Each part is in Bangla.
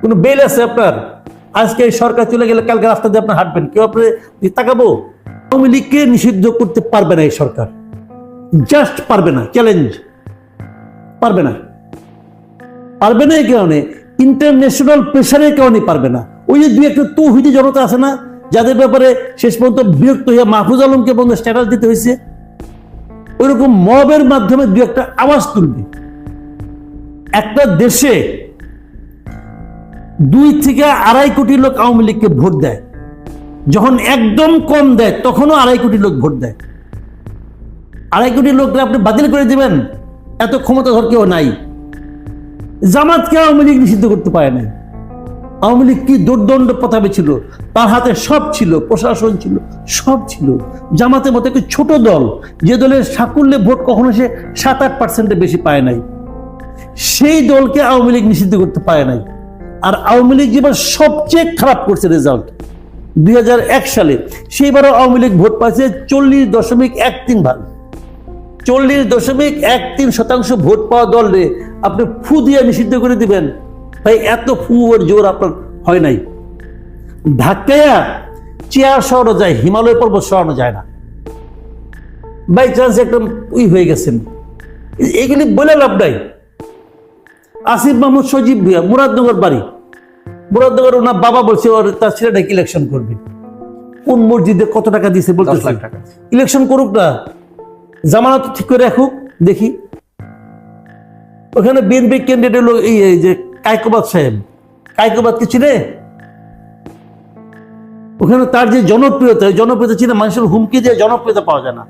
কোনো বেল আছে আপনার? আজকে এই সরকার চলে গেলে কালকে রাস্তা দিয়ে আপনার হাঁটবেন, কেউ আপনি তাকাবো? আওয়ামী লীগকে নিষিদ্ধ করতে পারবে না এই সরকার, জাস্ট পারবে না, চ্যালেঞ্জ, পারবে না। পারবে না এই কারণে ইন্টারন্যাশনাল প্রেশারের কারণে পারবে না। ওই যে দুই একটা তৌহিদি জনতা আছে না, যাদের ব্যাপারে শেষ পর্যন্ত বিরক্ত হয়ে মাহফুজ আলমকে বন্ধ স্ট্যাটাস দিতে হয়েছে, ওইরকম মবের মাধ্যমে দুই একটা আওয়াজ তুলবে। একটা দেশে 2 থেকে 2.5 কোটি লোক আওয়ামী লীগকে ভোট দেয়, যখন একদম কম দেয় তখনও 2.5 কোটি লোক ভোট দেয়। 2.5 কোটি লোককে আপনি বাতিল করে দিবেন, এত ক্ষমতাধর কেউ নাই। জামাতকে আওয়ামী লীগ নিষিদ্ধ করতে পারে নাই। আওয়ামী লীগ কি দুর্দণ্ড প্রতাপে ছিল, তার হাতে সব ছিল, প্রশাসন ছিল, সব ছিল। জামাতের মতো একটি ছোট দল, যে দলের সাকুল্যে ভোট কখনো সে 7-8% বেশি পায় নাই, সেই দলকে আওয়ামী লীগ নিষিদ্ধ করতে পারে নাই। আর আওয়ামী লীগ যেবার সবচেয়ে খারাপ করছে রেজাল্ট 2001 সালে, সেইবারও আওয়ামী লীগ ভোট পাইছে 40.13%। 40.13% ভোট পাওয়া দলে আপনি ফু দিয়ে নিষিদ্ধ করে দিবেন? ভাই, এত ফু ওর জোর আপনার হয় নাই। ধাক্কায়া চেয়ার সরানো যায়, হিমালয় পর্বত সরানো যায় না। বাই চান্স একটা হয়ে গেছেন, এগুলি বলে লাভ নাই। আসিফ মাহমুদ সজীব ভুঁইয়া, মুরাদনগর বাড়ি, মুরাদনগর ওনার বাবা বলছে ওর তার ছেলেটাকে ইলেকশন করবে। কোন মসজিদে কত টাকা দিয়েছে বলতে? 10 লাখ টাকা। ইলেকশন করুক না, জামানত ঠিক করে রাখুক, দেখি। ওখানে বিএনপি ক্যান্ডিডেট হলো এই যে কায়কোবাদ সাহেব, কায়কোবাদকে চিনে? ওখানে তার যে জনপ্রিয়তা চিনে, মানুষের হুমকি দিয়ে জনপ্রিয়তা পাওয়া যায় না।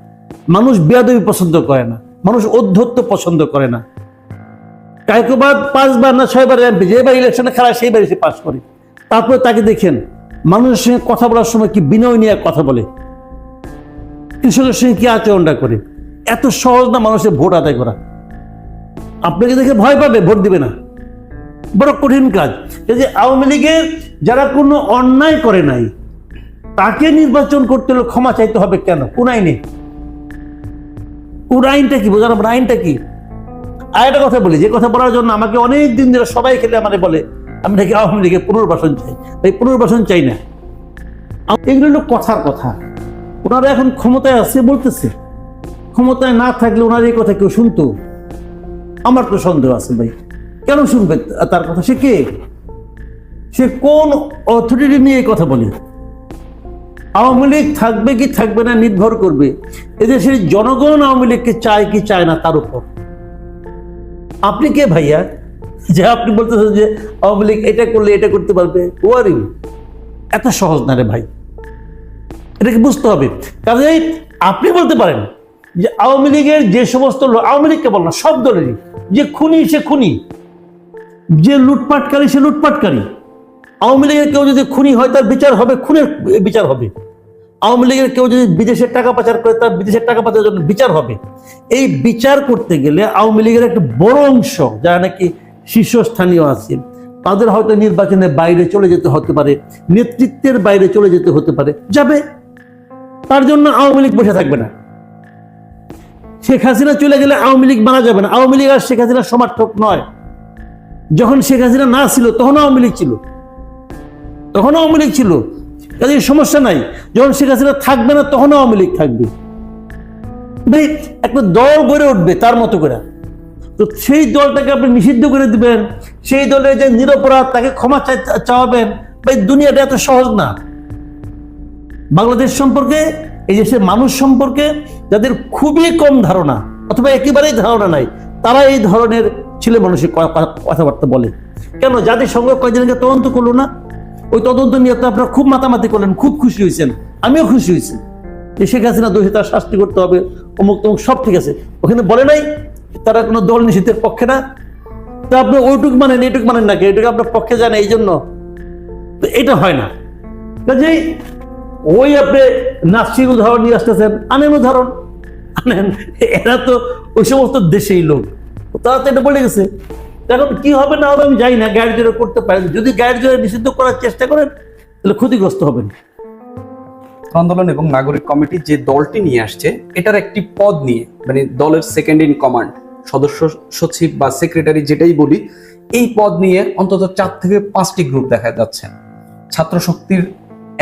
মানুষ বেয়াদবি পছন্দ করে না, মানুষ অধ্যত্ব পছন্দ করে না। কায়কোবাদ 5 বার না 6 বার এমপি, যেবার ইলেকশনে খেলা সেইবার এসে পাস করে। তারপরে তাকে দেখেন মানুষের সঙ্গে কথা বলার সময় কি বিনয় নিয়ে কথা বলে, কৃষকের সঙ্গে কি আচরণটা করে। এত সহজ না মানুষের ভোট আদায় করা। আপনাকে দেখে ভয় পাবে, ভোট দিবে না, বড় কঠিন কাজ। যে আওয়ামী লীগের যারা কোনো অন্যায় করে নাই, তাকে নির্বাচন করতে হলে ক্ষমা চাইতে হবে কেন? কোন আইনে? কোন আইনটা কি বোঝানো? আইনটা কি? আর একটা কথা বলি, যে কথা বলার জন্য আমাকে অনেক দিন ধরে সবাই খেলে আমাদের বলে আমি নাকি আওয়ামী লীগের পুনর্বাসন চাই। এই পুনর্বাসন চাই না, এগুলো হলো কথার কথা। ওনারা এখন ক্ষমতায় আছে বলতেছে, ক্ষমতায় না থাকলে ওনার এই কথা কেউ শুনতো? আমার তো সন্দেহ আছে ভাই, কেন শুনবে তার কথা? সে কে? সে কোন অথরিটি নিয়ে এই কথা বলে? আওয়ামী লীগ থাকবে কি থাকবে না নির্ভর করবে এদেশের জনগণ আওয়ামী লীগকে চায় কি চায় না তার উপর। আপনি কে ভাইয়া যে আপনি বলতেছেন যে আওয়ামী লীগ এটা করলে এটা করতে পারবে? ওয়ারি এত সহজ না রে ভাই, এটাকে বুঝতে হবে। কাজেই আপনি বলতে পারেন যে আওয়ামী লীগের যে সমস্ত লোক, আওয়ামী লীগ কেবল না সব দলেরই, যে খুনি সে খুনি, যে লুটপাটকারী সে লুটপাটকারী। আওয়ামী লীগের কেউ যদি খুনি হয় তার বিচার হবে, খুনের বিচার হবে। আওয়ামী লীগের কেউ যদি বিদেশের টাকা পাচার করে তার বিদেশের টাকা পাচারের জন্য বিচার হবে। এই বিচার করতে গেলে আওয়ামী লীগের একটা বড় অংশ যারা নাকি শীর্ষস্থানীয় আছে, তাদের হয়তো নির্বাচনের বাইরে চলে যেতে হতে পারে, নেতৃত্বের বাইরে চলে যেতে হতে পারে, যাবে। তার জন্য আওয়ামী লীগ বসে থাকবে না। শেখ হাসিনা চলে গেলে আওয়ামী লীগ মারা যাবে না। আওয়ামী লীগ আর শেখ হাসিনার সমর্থক নয়। যখন শেখ হাসিনা না ছিল তখন আওয়ামী লীগ ছিল, তখন আওয়ামী লীগ ছিল, কাজে সমস্যা নাই। যখন শেখ হাসিনা থাকবে না তখন আওয়ামী লীগ থাকবে। ভাই, একটা দল গড়ে উঠবে তার মতো করে, তো সেই দলটাকে আপনি নিষিদ্ধ করে দিবেন, সেই দলের যে নিরপরাধ তাকে ক্ষমা চাওয়াবেন। ভাই, দুনিয়াটা এত সহজ না। বাংলাদেশ সম্পর্কে, এই দেশের মানুষ সম্পর্কে যাদের খুবই কম ধারণা অথবা একেবারেই ধারণা নাই, তারা এই ধরনের ছেলে মানুষের কথাবার্তা বলে। কেন? জাতিসংঘ কয়েকদিন আগে তদন্ত করলো না? ওই তদন্ত নিয়ে তো আপনারা খুব মাতামাতি করলেন, খুব খুশি হয়েছেন, আমিও খুশি হয়েছি যে শেখ হাসিনা দোষী, তার শাস্তি করতে হবে, অমুক তমুক সব ঠিক আছে। ওখানে বলে নাই তারা কোনো দল নিষিদ্ধের পক্ষে না। তা আপনি ওইটুক মানেন এইটুক মানেন নাকি? এইটুকু আপনার পক্ষে যায় না, এই জন্য তো এটা হয় না। কাজেই ওই আপনি নাস্তিক উদাহরণ নিয়ে আসতেছেন, আনেন উদাহরণ আনেন। এরা তো ওই সমস্ত দেশেই লোক, তারা তো এটা বলে গেছে। এখন কি হবে না হবে আমি জানি না, গায়ের জোরে করতে পারেন। যদি গায়ের জোরে নিষিদ্ধ করার চেষ্টা করেন তাহলে ক্ষতিগ্রস্ত হবেন। আন্দোলন এবং নাগরিক কমিটি যে দলটি নিয়ে আসছে, এটার একটি পদ নিয়ে, মানে দলের সেকেন্ড ইন কমান্ড, সদস্য সচিব বা সেক্রেটারি যেটাই বলি, এই পদ নিয়ে অন্তত 4 থেকে 5টি গ্রুপ দেখা যাচ্ছে। ছাত্র শক্তির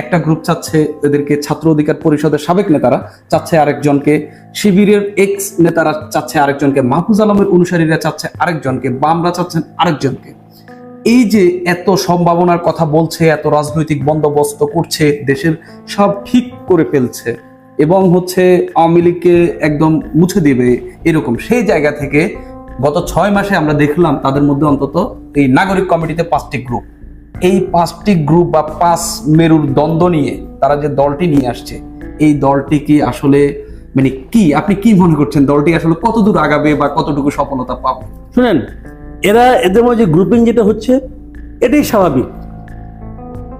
একটা গ্রুপ চাচ্ছে এদেরকে, ছাত্র অধিকার পরিষদের সাবেক নেতারা চাচ্ছে আরেকজনকে, শিবিরের এক্স নেতারা চাচ্ছে আরেকজনকে, মাহফুজ আলমের অনুসারীরা চাচ্ছে আরেকজনকে, বামরা চাচ্ছেন আরেকজনকে। এই যে এত সম্ভাবনার কথা বলছে, এত রাজনৈতিক বন্দোবস্ত করছে, দেশের সব ঠিক করে ফেলছে এবং আওয়ামী লীগকে একদম মুছে দেবে এরকম, সেই জায়গা থেকে গত 6 মাসে আমরা দেখলাম তাদের মধ্যে অন্তত এই নাগরিক কমিটিতে 5টি গ্রুপ, এই 5টি গ্রুপ বা 5 মেরুর দ্বন্দ্ব নিয়ে তারা যে দলটি নিয়ে আসছে, এই দলটি কি আসলে মানে কি, আপনি কি মনে করছেন দলটি আসলে কতদূর আগাবে বা কতটুকু সফলতা পাবে? শুনেন, এদের মধ্যে গ্রুপিং যেটা হচ্ছে এটাই স্বাভাবিক,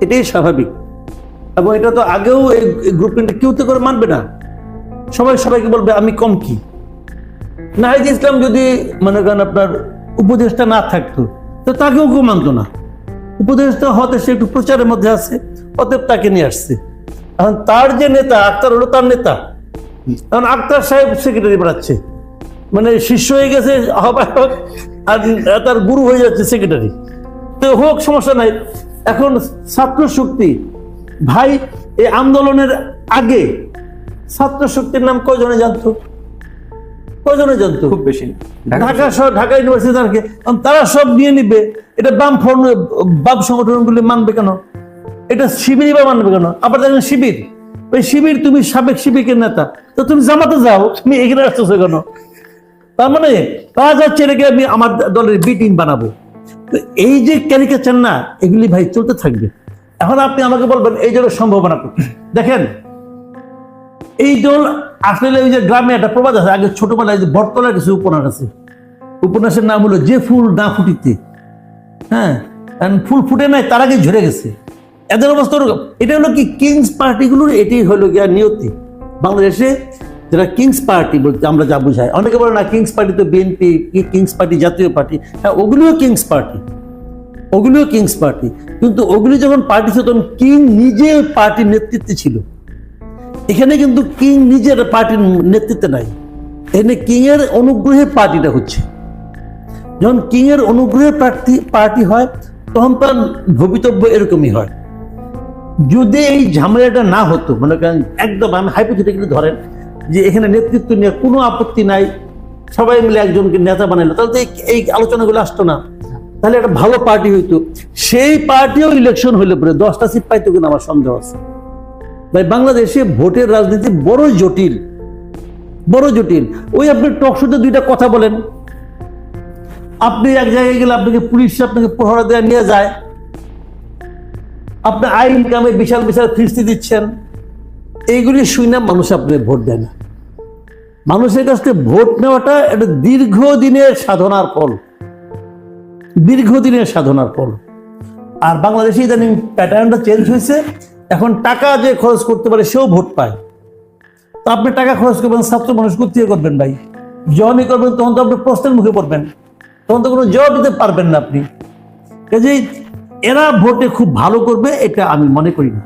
এটাই স্বাভাবিক। এবং এটা তো আগেও এই গ্রুপিংটা কেউ তো করে মানবে না, সবাইকে বলবে আমি কম কি। নাহিদ ইসলাম যদি মনে করেন আপনার উপদেষ্টা না থাকতো তো তাকেও কেউ মানতো না। উপদেষ্টা হতে সে একটু প্রচারের মধ্যে আছে, অতএব তাকে নিয়ে আসছে। এখন তার যে নেতা আক্তার হলো তার নেতা, এখন আক্তার সাহেব সেক্রেটারি বাড়াচ্ছে, মানে শিষ্য হয়ে গেছে আহ্বায়ক আর তার গুরু হয়ে যাচ্ছে সেক্রেটারি। তো হোক, সমস্যা নাই। এখন ছাত্র শক্তি ভাই, এই আন্দোলনের আগে ছাত্র শক্তির নাম কয়জনে জানতো? খুব বেশি না। ঢাকা ইউনিভার্সিটি তারা সব নিয়ে নিবে। এটা বাম সংগঠনগুলি মানবে কেন? এটা শিবিরই বা মানবে কেন? আবার দেখেন শিবির, ওই শিবির, তুমি সাবেক শিবিরের নেতা, তো তুমি জামাতে যাও, তুমি এখানে আসতেছো কেন? তার মানে তারা যাচ্ছে এটাকে আমি আমার দলের বি টিম বানাবো। তো এই যে ক্যারিকেচার না, এগুলি ভাই চলতে থাকবে। এখন আপনি আমাকে বলবেন এই দলের সম্ভাবনা করতে। দেখেন, এই দল আসলে ওই যে গ্রামে একটা প্রবাদ আছে, আগে ছোটবেলায় যে বটতলার কিছু উপন্যাস আছে, উপন্যাসের নাম হলো যে ফুল না ফুটিতে, হ্যাঁ, ফুল ফুটে নাই তার আগে ঝরে গেছে। এদের অবস্থা ওরকম। এটা হলো কি কিংস পার্টিগুলোর, এটাই হলো গিয়া নিয়তি। বাংলাদেশে যারা কিংস পার্টি বলতে আমরা যা বুঝাই, অনেকে বলে না কিংস পার্টি তো বিএনপি, কিংস পার্টি জাতীয় পার্টি। হ্যাঁ, ওগুলিও কিংস পার্টি, ওগুলিও কিংস পার্টি। কিন্তু ওগুলি যখন পার্টি ছিল তখন কিং নিজে পার্টির নেতৃত্বে ছিল। এখানে কিন্তু কিং নিজের পার্টির নেতৃত্বে নাই, এখানে কিং এর অনুগ্রহে পার্টিটা হচ্ছে। যখন কিং এর অনুগ্রহে পার্টি হয় তখন তার ভবিতব্য এরকমই হয়। যদি এই ঝামেলাটা না হতো, মনে করেন একদম আমি হাইপোথেটিক্যালি ধরেন যে এখানে নেতৃত্ব নিয়ে কোনো আপত্তি নাই, সবাই মিলে একজনকে নেতা বানাইলো, তাহলে তো এই আলোচনাগুলো আসতো না। তাহলে একটা ভালো পার্টি হইতো। সেই পার্টিও ইলেকশন হইলে পরে 10টা সিট পাইতো কিনা আমার সন্দেহ আছে। ভাই, বাংলাদেশে ভোটের রাজনীতি বড় জটিল, বড় জটিল। ওই আপনি টকশোতে 2টা কথা বলেন, আপনি এক জায়গায় গেলে আপনাকে পুলিশ আপনাকে প্রহরা দেওয়া নিয়ে যায়, আপনি আইন কামে বিশাল বিশাল ফিস্তি দিচ্ছেন, এইগুলি শুই না মানুষ আপনাকে ভোট দেয় না। মানুষের কাছ থেকে ভোট নেওয়াটা একটা দীর্ঘদিনের সাধনার ফল, দীর্ঘদিনের সাধনার ফল। আর বাংলাদেশে ইদানিং প্যাটার্নটা চেঞ্জ হয়েছে। এখন টাকা যে খরচ করতে পারে সেও ভোট পায়। তো আপনি টাকা খরচ করবেন, ছাত্র মানুষ কোথায় করবেন ভাই? যখনই করবেন তখন তো আপনি প্রশ্নের মুখে পড়বেন, তখন তো কোনো জবাব দিতে পারবেন না আপনি। কাজেই এরা ভোটে খুব ভালো করবে এটা আমি মনে করি না।